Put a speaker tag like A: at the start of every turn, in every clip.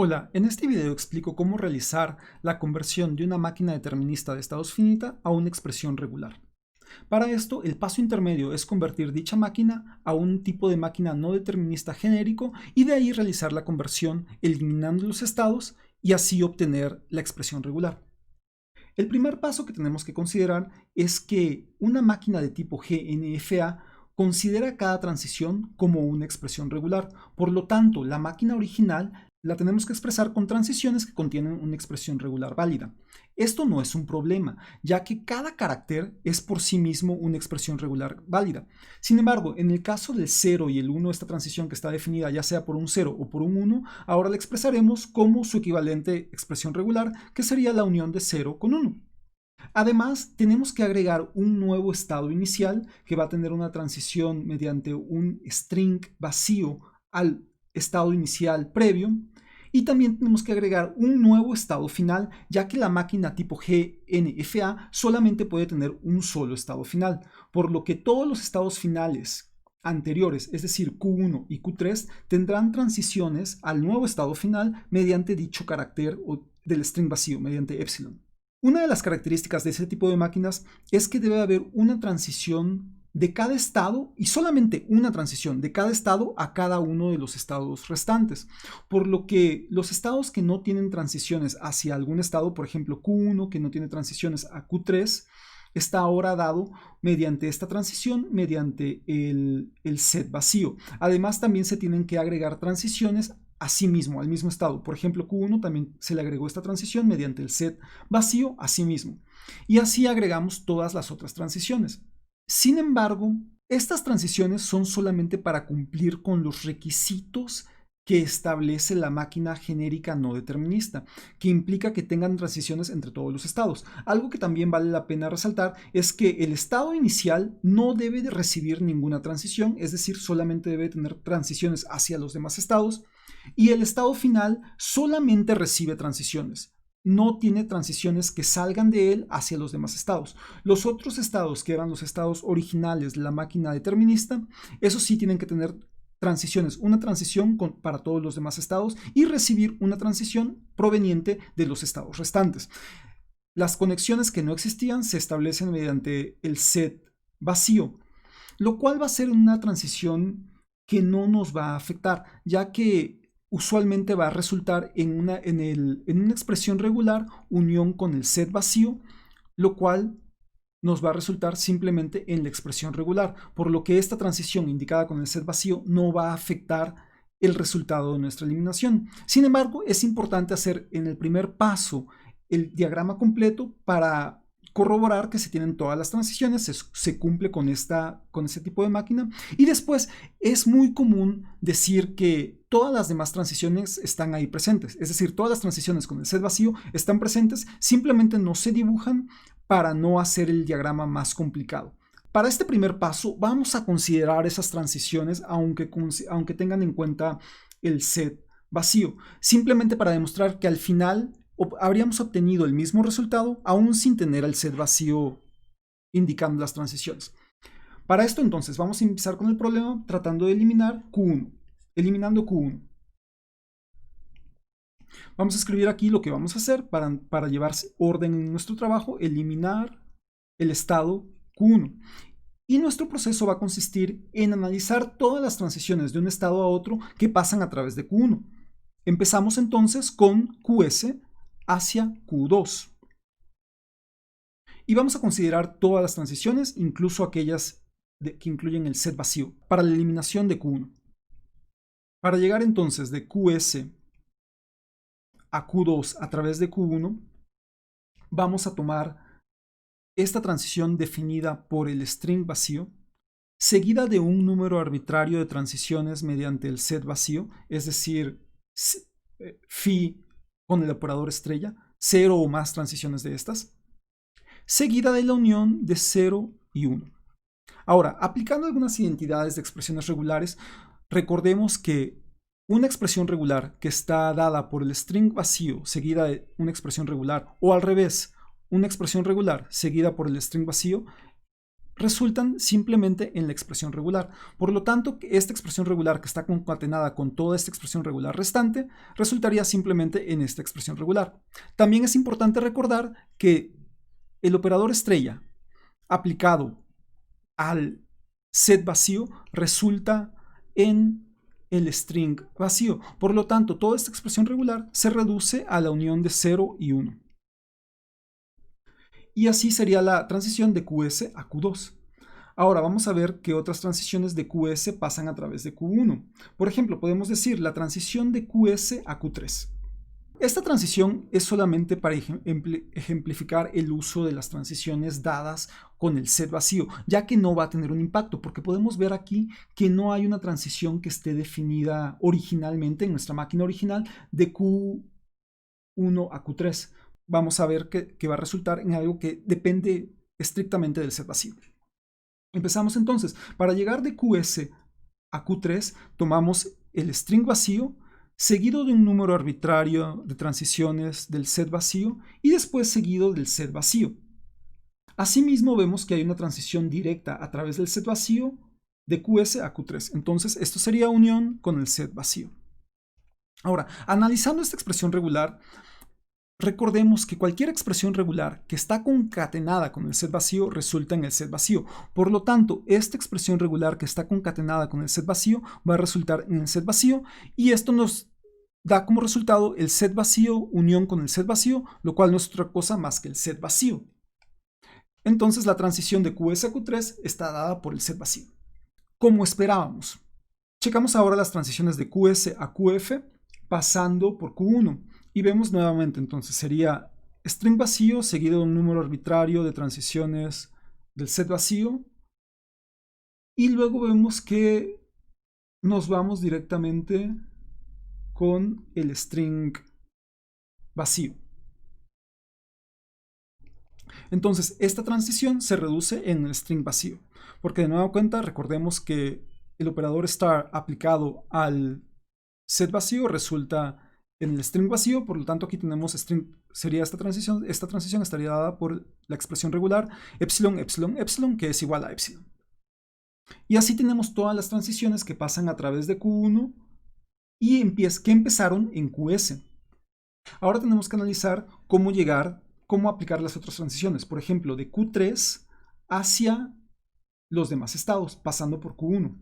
A: Hola, en este video explico cómo realizar la conversión de una máquina determinista de estados finita a una expresión regular. Para esto, el paso intermedio es convertir dicha máquina a un tipo de máquina no determinista genérico y de ahí realizar la conversión eliminando los estados y así obtener la expresión regular. El primer paso que tenemos que considerar es que una máquina de tipo GNFA considera cada transición como una expresión regular. Por lo tanto, la máquina original la tenemos que expresar con transiciones que contienen una expresión regular válida. Esto no es un problema, ya que cada carácter es por sí mismo una expresión regular válida. Sin embargo, en el caso del 0 y el 1, esta transición que está definida ya sea por un 0 o por un 1, ahora la expresaremos como su equivalente expresión regular, que sería la unión de 0 con 1. Además, tenemos que agregar un nuevo estado inicial que va a tener una transición mediante un string vacío al estado inicial previo. Y también tenemos que agregar un nuevo estado final, ya que la máquina tipo GNFA solamente puede tener un solo estado final, por lo que todos los estados finales anteriores, es decir, Q1 y Q3, tendrán transiciones al nuevo estado final mediante dicho carácter del string vacío, mediante epsilon. Una de las características de ese tipo de máquinas es que debe haber una transición de cada estado y solamente una transición de cada estado a cada uno de los estados restantes. Por lo que los estados que no tienen transiciones hacia algún estado, por ejemplo Q1 que no tiene transiciones a Q3, está ahora dado mediante esta transición, mediante el set vacío. Además también se tienen que agregar transiciones a sí mismo, al mismo estado. Por ejemplo, Q1 también se le agregó esta transición mediante el set vacío a sí mismo. Y así agregamos todas las otras transiciones. Sin embargo, estas transiciones son solamente para cumplir con los requisitos que establece la máquina genérica no determinista, que implica que tengan transiciones entre todos los estados. Algo que también vale la pena resaltar es que el estado inicial no debe de recibir ninguna transición, es decir, solamente debe tener transiciones hacia los demás estados, y el estado final solamente recibe transiciones. No tiene transiciones que salgan de él hacia los demás estados. Los otros estados, que eran los estados originales de la máquina determinista, esos sí tienen que tener transiciones, una transición para todos los demás estados y recibir una transición proveniente de los estados restantes. Las conexiones que no existían se establecen mediante el set vacío, lo cual va a ser una transición que no nos va a afectar, ya que usualmente va a resultar en una expresión regular unión con el set vacío, lo cual nos va a resultar simplemente en la expresión regular, por lo que esta transición indicada con el set vacío no va a afectar el resultado de nuestra eliminación. Sin embargo, es importante hacer en el primer paso el diagrama completo para corroborar que se tienen todas las transiciones, se cumple con este tipo de máquina, y después es muy común decir que todas las demás transiciones están ahí presentes, es decir, todas las transiciones con el set vacío están presentes, simplemente no se dibujan para no hacer el diagrama más complicado. Para este primer paso vamos a considerar esas transiciones aunque tengan en cuenta el set vacío, simplemente para demostrar que al final habríamos obtenido el mismo resultado aún sin tener el set vacío indicando las transiciones. Para esto entonces vamos a empezar con el problema tratando de eliminar Q1, eliminando Q1. Vamos a escribir aquí lo que vamos a hacer para llevar orden en nuestro trabajo, eliminar el estado Q1. Y nuestro proceso va a consistir en analizar todas las transiciones de un estado a otro que pasan a través de Q1. Empezamos entonces con QS hacia Q2. Y vamos a considerar todas las transiciones, incluso aquellas que incluyen el set vacío, para la eliminación de Q1. Para llegar entonces de QS a Q2 a través de Q1, vamos a tomar esta transición definida por el string vacío, seguida de un número arbitrario de transiciones mediante el set vacío, es decir, phi con el operador estrella, 0 o más transiciones de estas, seguida de la unión de 0 y 1. Ahora, aplicando algunas identidades de expresiones regulares, recordemos que una expresión regular que está dada por el string vacío seguida de una expresión regular, o al revés, una expresión regular seguida por el string vacío, resultan simplemente en la expresión regular. Por lo tanto, esta expresión regular que está concatenada con toda esta expresión regular restante resultaría simplemente en esta expresión regular. También es importante recordar que el operador estrella aplicado al set vacío resulta en el string vacío. Por lo tanto, toda esta expresión regular se reduce a la unión de 0 y 1. Y así sería la transición de QS a Q2. Ahora vamos a ver qué otras transiciones de QS pasan a través de Q1. Por ejemplo, podemos decir la transición de QS a Q3. Esta transición es solamente para ejemplificar el uso de las transiciones dadas con el set vacío, ya que no va a tener un impacto, porque podemos ver aquí que no hay una transición que esté definida originalmente en nuestra máquina original de Q1 a Q3. Vamos a ver que va a resultar en algo que depende estrictamente del set vacío. Empezamos entonces. Para llegar de QS a Q3, tomamos el string vacío, seguido de un número arbitrario de transiciones del set vacío y después seguido del set vacío. Asimismo, vemos que hay una transición directa a través del set vacío de QS a Q3. Entonces, esto sería unión con el set vacío. Ahora, analizando esta expresión regular, recordemos que cualquier expresión regular que está concatenada con el set vacío resulta en el set vacío. Por lo tanto, esta expresión regular que está concatenada con el set vacío va a resultar en el set vacío y esto nos da como resultado el set vacío unión con el set vacío, lo cual no es otra cosa más que el set vacío. Entonces la transición de QS a Q3 está dada por el set vacío. Como esperábamos. Checamos ahora las transiciones de QS a QF pasando por Q1 y vemos nuevamente entonces sería string vacío seguido de un número arbitrario de transiciones del set vacío y luego vemos que nos vamos directamente con el string vacío. Entonces, esta transición se reduce en el string vacío, porque de nueva cuenta recordemos que el operador star aplicado al set vacío resulta en el string vacío, por lo tanto aquí tenemos string, sería esta transición estaría dada por la expresión regular epsilon, epsilon, epsilon, que es igual a epsilon. Y así tenemos todas las transiciones que pasan a través de Q1 y que empezaron en QS. Ahora tenemos que analizar cómo aplicar las otras transiciones, por ejemplo, de Q3 hacia los demás estados, pasando por Q1.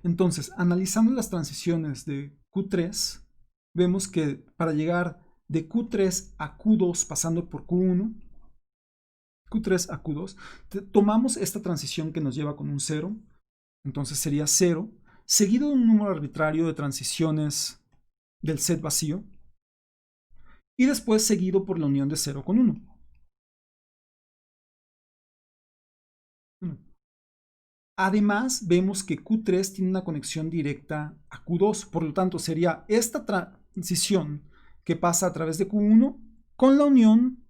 A: Entonces, analizando las transiciones de Q3, vemos que para llegar de Q3 a Q2 pasando por Q1, Q3 a Q2, tomamos esta transición que nos lleva con un 0, entonces sería 0, seguido de un número arbitrario de transiciones del set vacío, y después seguido por la unión de 0 con 1. Además, vemos que Q3 tiene una conexión directa a Q2, por lo tanto sería esta transición que pasa a través de Q1 con la unión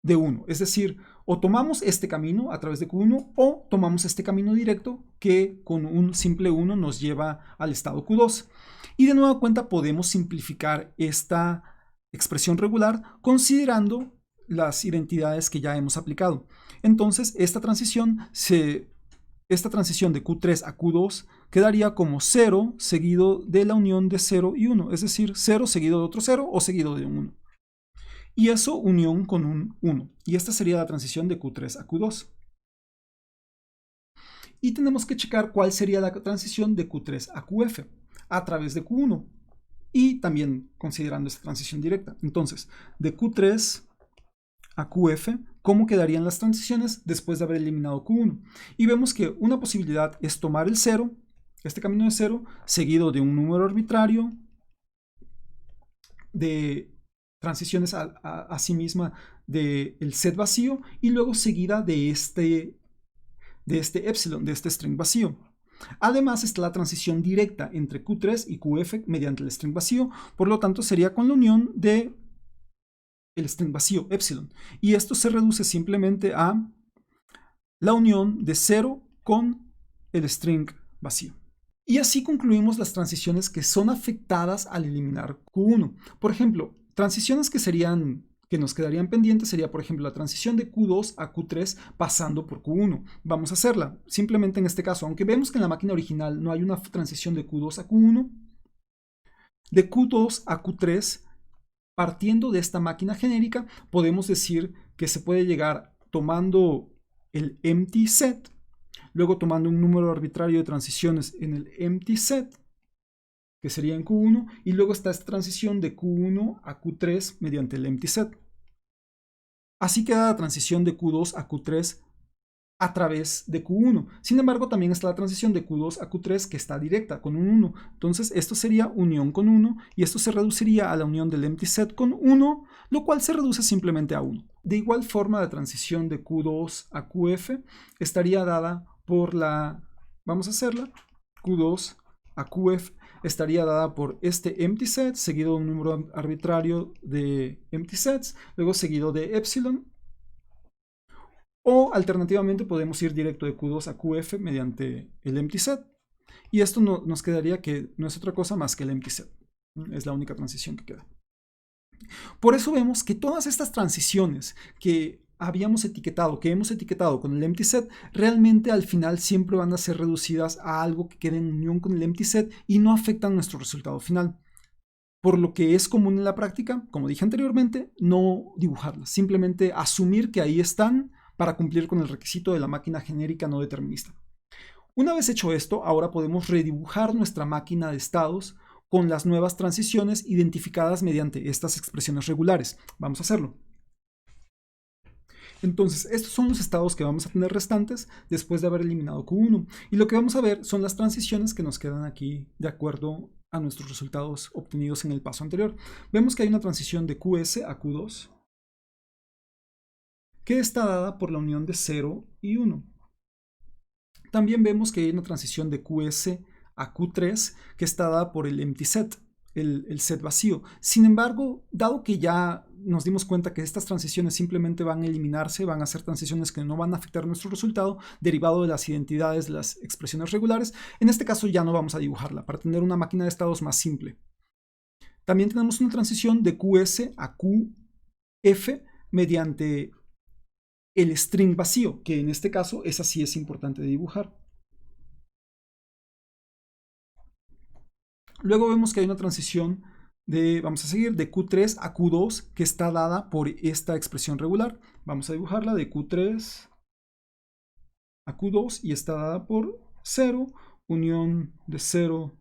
A: de 1. Es decir, o tomamos este camino a través de Q1 o tomamos este camino directo que con un simple 1 nos lleva al estado Q2. Y de nueva cuenta podemos simplificar esta expresión regular considerando las identidades que ya hemos aplicado. Entonces, esta transición de Q3 a Q2 quedaría como 0 seguido de la unión de 0 y 1, es decir, 0 seguido de otro 0 o seguido de un 1. Y eso unión con un 1. Y esta sería la transición de Q3 a Q2. Y tenemos que checar cuál sería la transición de Q3 a QF a través de Q1. Y también considerando esta transición directa. Entonces, de Q3 a QF, ¿cómo quedarían las transiciones después de haber eliminado Q1? Y vemos que una posibilidad es tomar el 0, este camino de 0, seguido de un número arbitrario de transiciones a sí misma del set vacío y luego seguida de este epsilon, de este string vacío. Además está la transición directa entre Q3 y QF mediante el string vacío, por lo tanto sería con la unión de el string vacío, epsilon. Y esto se reduce simplemente a la unión de 0 con el string vacío. Y así concluimos las transiciones que son afectadas al eliminar Q1. Por ejemplo, transiciones que serían que nos quedarían pendientes sería, por ejemplo, la transición de Q2 a Q3 pasando por Q1. Vamos a hacerla. Simplemente en este caso, aunque vemos que en la máquina original no hay una transición de Q2 a Q1, de Q2 a Q3, partiendo de esta máquina genérica, podemos decir que se puede llegar tomando el empty set, luego tomando un número arbitrario de transiciones en el empty set, que sería en Q1, y luego está esta transición de Q1 a Q3 mediante el empty set. Así queda la transición de Q2 a Q3 a través de Q1. Sin embargo, también está la transición de Q2 a Q3 que está directa con un 1. Entonces, esto sería unión con 1 y esto se reduciría a la unión del empty set con 1, lo cual se reduce simplemente a 1. De igual forma, la transición de Q2 a QF estaría dada por la, vamos a hacerla, Q2 a QF estaría dada por este empty set, seguido de un número arbitrario de empty sets, luego seguido de epsilon. O alternativamente podemos ir directo de Q2 a QF mediante el empty set. Y esto nos quedaría que no es otra cosa más que el empty set. Es la única transición que queda. Por eso vemos que todas estas transiciones que habíamos etiquetado, que hemos etiquetado con el empty set, realmente al final siempre van a ser reducidas a algo que quede en unión con el empty set y no afectan nuestro resultado final. Por lo que es común en la práctica, como dije anteriormente, no dibujarlas, simplemente asumir que ahí están para cumplir con el requisito de la máquina genérica no determinista. Una vez hecho esto, ahora podemos redibujar nuestra máquina de estados con las nuevas transiciones identificadas mediante estas expresiones regulares. Vamos a hacerlo. Entonces, estos son los estados que vamos a tener restantes después de haber eliminado Q1. Y lo que vamos a ver son las transiciones que nos quedan aquí de acuerdo a nuestros resultados obtenidos en el paso anterior. Vemos que hay una transición de QS a Q2 que está dada por la unión de 0 y 1. También vemos que hay una transición de QS a Q3 que está dada por el empty set, el set vacío. Sin embargo, dado que ya nos dimos cuenta que estas transiciones simplemente van a eliminarse, van a ser transiciones que no van a afectar nuestro resultado derivado de las identidades de las expresiones regulares, en este caso ya no vamos a dibujarla para tener una máquina de estados más simple. También tenemos una transición de QS a QF mediante el string vacío, que en este caso esa sí es importante de dibujar. Luego vemos que hay una transición de, vamos a seguir, de Q3 a Q2 que está dada por esta expresión regular. Vamos a dibujarla de Q3 a Q2 y está dada por 0, unión de 0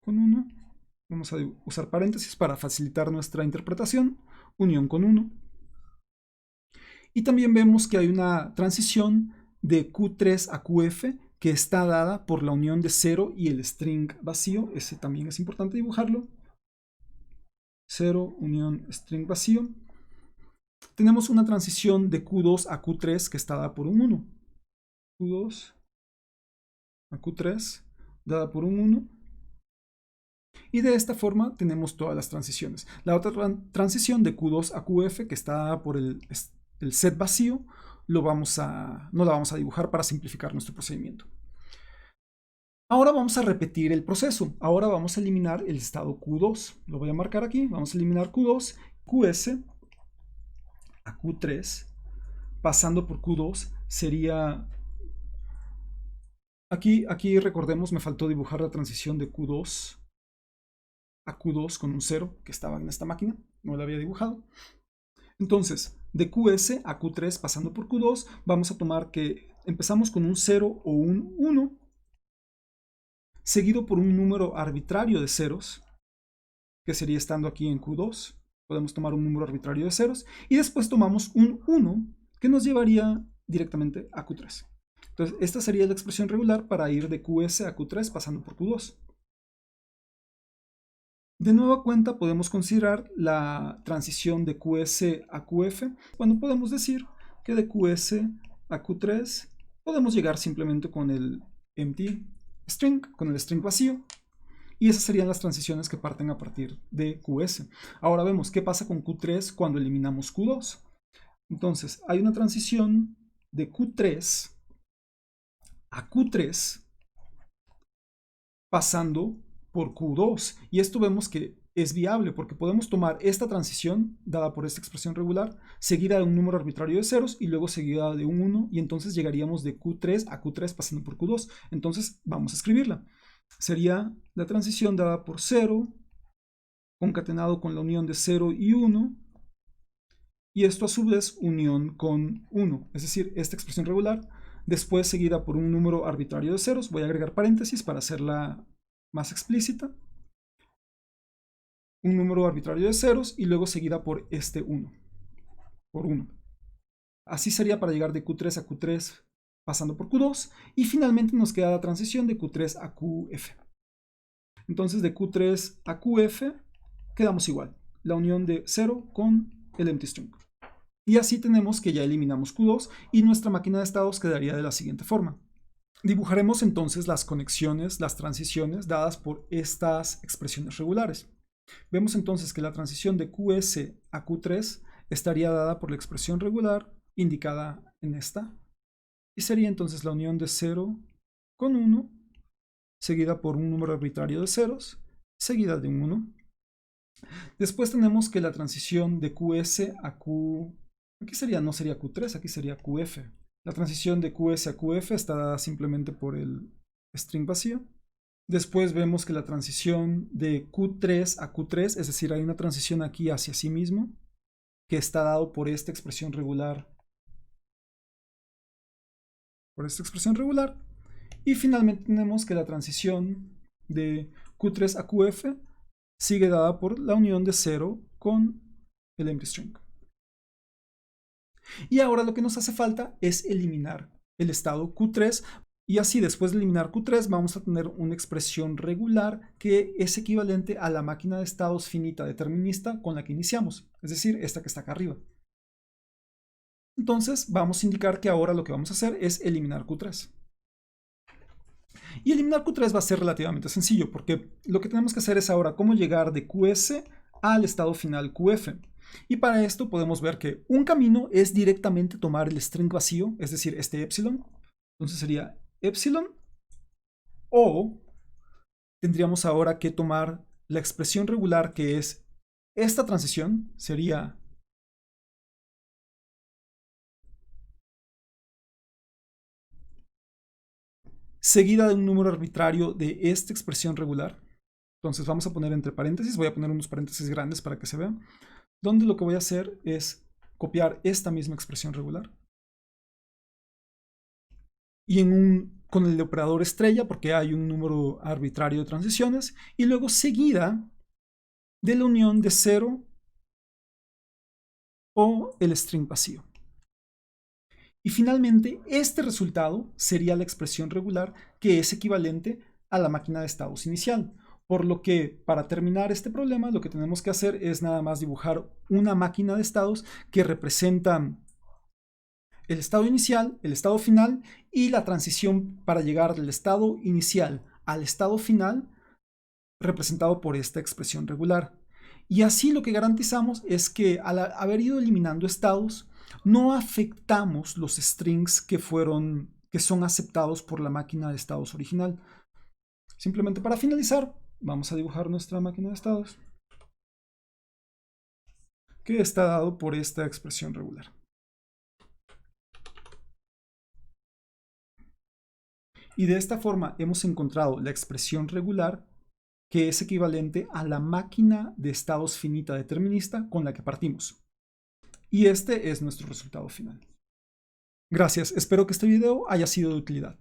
A: con 1. Vamos a usar paréntesis para facilitar nuestra interpretación, unión con 1. Y también vemos que hay una transición de Q3 a QF que está dada por la unión de 0 y el string vacío. Ese también es importante dibujarlo. 0, unión, string vacío. Tenemos una transición de Q2 a Q3 que está dada por un 1. Q2 a Q3 dada por un 1. Y de esta forma tenemos todas las transiciones. La otra transición de Q2 a QF que está dada por el set vacío, no la vamos a dibujar para simplificar nuestro procedimiento. Ahora vamos a repetir el proceso. Ahora vamos a eliminar el estado Q2. Lo voy a marcar aquí. Vamos a eliminar Q2, QS a Q3, pasando por Q2 sería... Aquí recordemos, me faltó dibujar la transición de Q2 a Q2 con un 0 que estaba en esta máquina. No la había dibujado. Entonces, de QS a Q3 pasando por Q2, vamos a tomar que empezamos con un 0 o un 1, seguido por un número arbitrario de ceros, que sería estando aquí en Q2. Podemos tomar un número arbitrario de ceros, y después tomamos un 1, que nos llevaría directamente a Q3. Entonces, esta sería la expresión regular para ir de QS a Q3 pasando por Q2. De nueva cuenta podemos considerar la transición de QS a QF, cuando podemos decir que de QS a Q3 podemos llegar simplemente con el empty string, con el string vacío, y esas serían las transiciones que parten a partir de QS. Ahora vemos qué pasa con Q3 cuando eliminamos Q2. Entonces hay una transición de Q3 a Q3 pasando por Q2, y esto vemos que es viable porque podemos tomar esta transición dada por esta expresión regular, seguida de un número arbitrario de ceros y luego seguida de un 1, y entonces llegaríamos de Q3 a Q3 pasando por Q2. Entonces vamos a escribirla. Sería la transición dada por 0, concatenado con la unión de 0 y 1, y esto a su vez unión con 1, es decir, esta expresión regular, después seguida por un número arbitrario de ceros. Voy a agregar paréntesis para hacerla más explícita. Un número arbitrario de ceros y luego seguida por este 1, por 1. Así sería para llegar de Q3 a Q3 pasando por Q2, y finalmente nos queda la transición de Q3 a QF. Entonces de Q3 a QF quedamos igual, la unión de 0 con el empty string. Y así tenemos que ya eliminamos Q2 y nuestra máquina de estados quedaría de la siguiente forma. Dibujaremos entonces las conexiones, las transiciones dadas por estas expresiones regulares. Vemos entonces que la transición de QS a Q3 estaría dada por la expresión regular indicada en esta, y sería entonces la unión de 0 con 1, seguida por un número arbitrario de ceros, seguida de un 1. Después tenemos que la transición de QS a Q... Aquí sería, no sería Q3, aquí sería QF. La transición de QS a QF está dada simplemente por el string vacío. Después vemos que la transición de Q3 a Q3, es decir, hay una transición aquí hacia sí mismo, que está dado por esta expresión regular. Y finalmente tenemos que la transición de Q3 a QF sigue dada por la unión de 0 con el empty string. Y ahora lo que nos hace falta es eliminar el estado Q3, y así después de eliminar Q3 vamos a tener una expresión regular que es equivalente a la máquina de estados finita determinista con la que iniciamos, es decir, esta que está acá arriba. Entonces vamos a indicar que ahora lo que vamos a hacer es eliminar Q3. Y eliminar Q3 va a ser relativamente sencillo, porque lo que tenemos que hacer es ahora cómo llegar de QS al estado final QF. Y para esto podemos ver que un camino es directamente tomar el string vacío, es decir, este epsilon. Entonces sería epsilon, o tendríamos ahora que tomar la expresión regular que es esta transición, sería seguida de un número arbitrario de esta expresión regular. Entonces vamos a poner entre paréntesis, voy a poner unos paréntesis grandes para que se vean, donde lo que voy a hacer es copiar esta misma expresión regular. Y con el operador estrella, porque hay un número arbitrario de transiciones, y luego seguida de la unión de 0 o el string vacío. Y finalmente, este resultado sería la expresión regular que es equivalente a la máquina de estados inicial. Por lo que, para terminar este problema, lo que tenemos que hacer es nada más dibujar una máquina de estados que representa el estado inicial, el estado final y la transición para llegar del estado inicial al estado final, representado por esta expresión regular. Y así lo que garantizamos es que al haber ido eliminando estados, no afectamos los strings que son aceptados por la máquina de estados original. Simplemente para finalizar, vamos a dibujar nuestra máquina de estados, que está dado por esta expresión regular. Y de esta forma hemos encontrado la expresión regular que es equivalente a la máquina de estados finita determinista con la que partimos. Y este es nuestro resultado final. Gracias, espero que este video haya sido de utilidad.